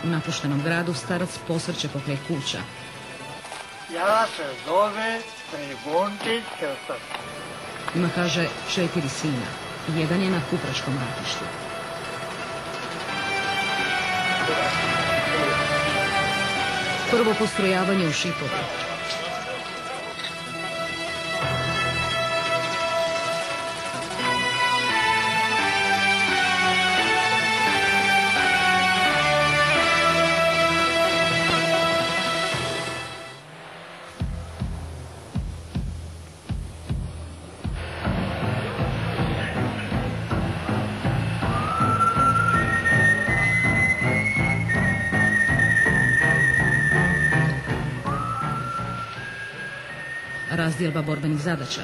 U napuštenom gradu starac posvrće pokraj kuća. Ja se zove Tribunčić Krstac. Ima, kaže, 4 sina. Jedan je na Kupraškom ratištu. Prvo postrojavanje u Šipovu. Razdjelba borbenih zadaća.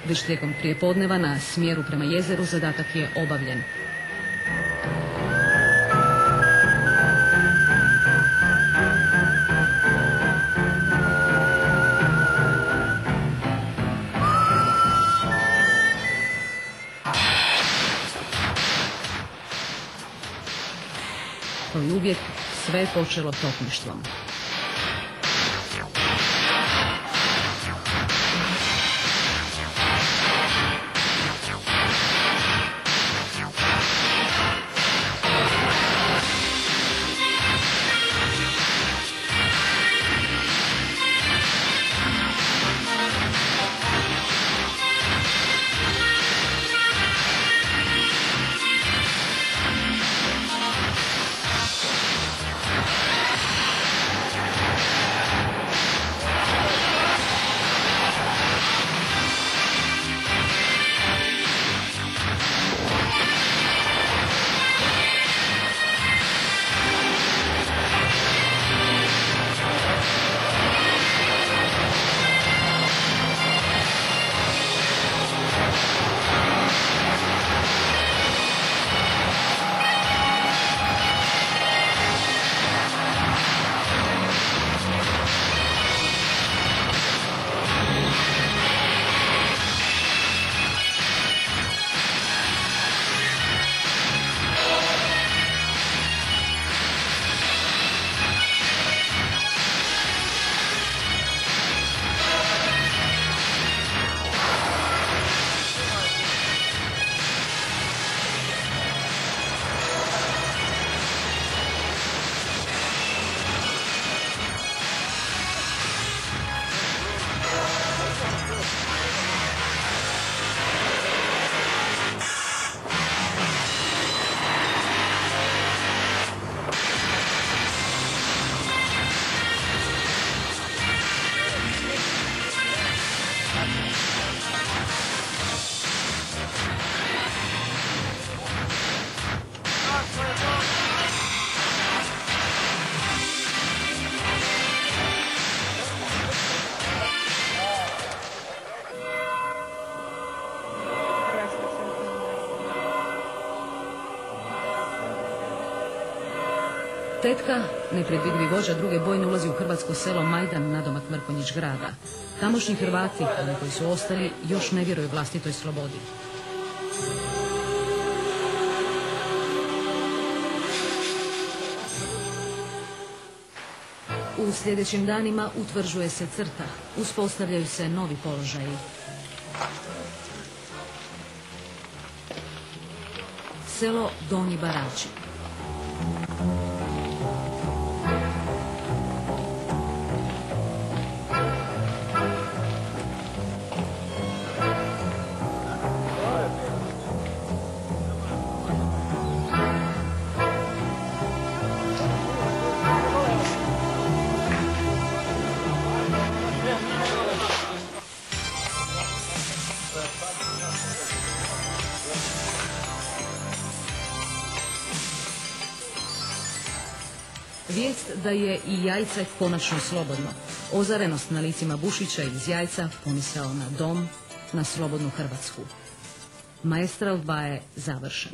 Već tijekom prijepodneva na smjeru prema jezeru zadatak je obavljen. I uvijek sve je počelo topništvom. Tetka, nepredvidljivi vođa druge bojne, ulazi u hrvatsko selo Majdan nadomak Mrkonjić grada. Tamošnji Hrvati, oni koji su ostali, još ne vjeruju vlastitoj slobodi. U sljedećim danima utvrđuje se crta, uspostavljaju se novi položaji. Selo Donji Barači. Vijest da je i Jajce konačno slobodno. Ozarenost na licima Bušića iz Jajca pomisao na dom, na slobodnu Hrvatsku. Maestral 2 je završen.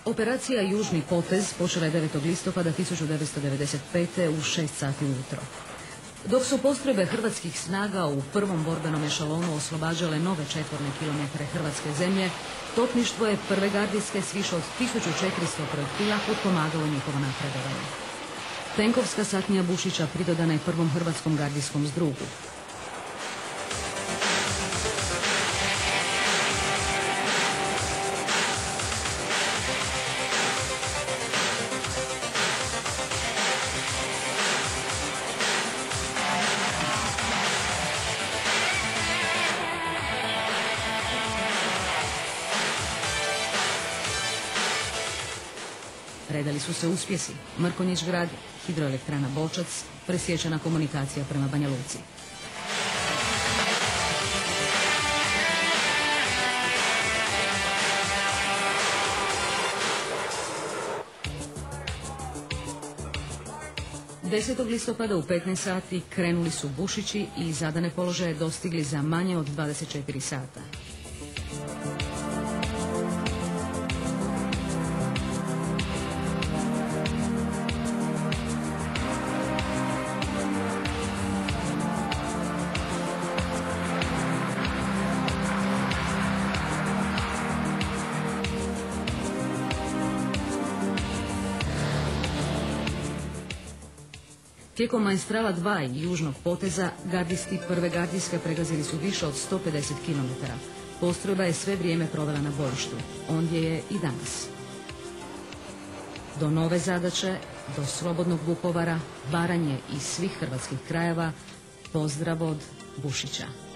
Operacija Južni potez počela je 9. listopada 1995. u 6 sati ujutro. Dok su postrojbe hrvatskih snaga u prvom borbenom ešalonu oslobađale nove četvorne kilometre hrvatske zemlje, topništvo je prve gardijske s više od 1400 projektila potpomagalo njihovo napredovanje. Tenkovska satnija Bušića pridodana je prvom hrvatskom gardijskom zdrugu. Predali su se uspjesi: Mrkonjić grad, hidroelektrana Bočac, presječena komunikacija prema Banja Luci. Desetog listopada u 15 sati krenuli su Bušići i zadane položaje dostigli za manje od 24 sata. Tijekom Maestrala 2 i Južnog poteza, gardisti prve gardijske pregazili su više od 150 km. Postrojba je sve vrijeme provela na bojištu. Ondje je i danas. Do nove zadaće, do slobodnog Vukovara, Baranje i svih hrvatskih krajeva, pozdrav od Bušića.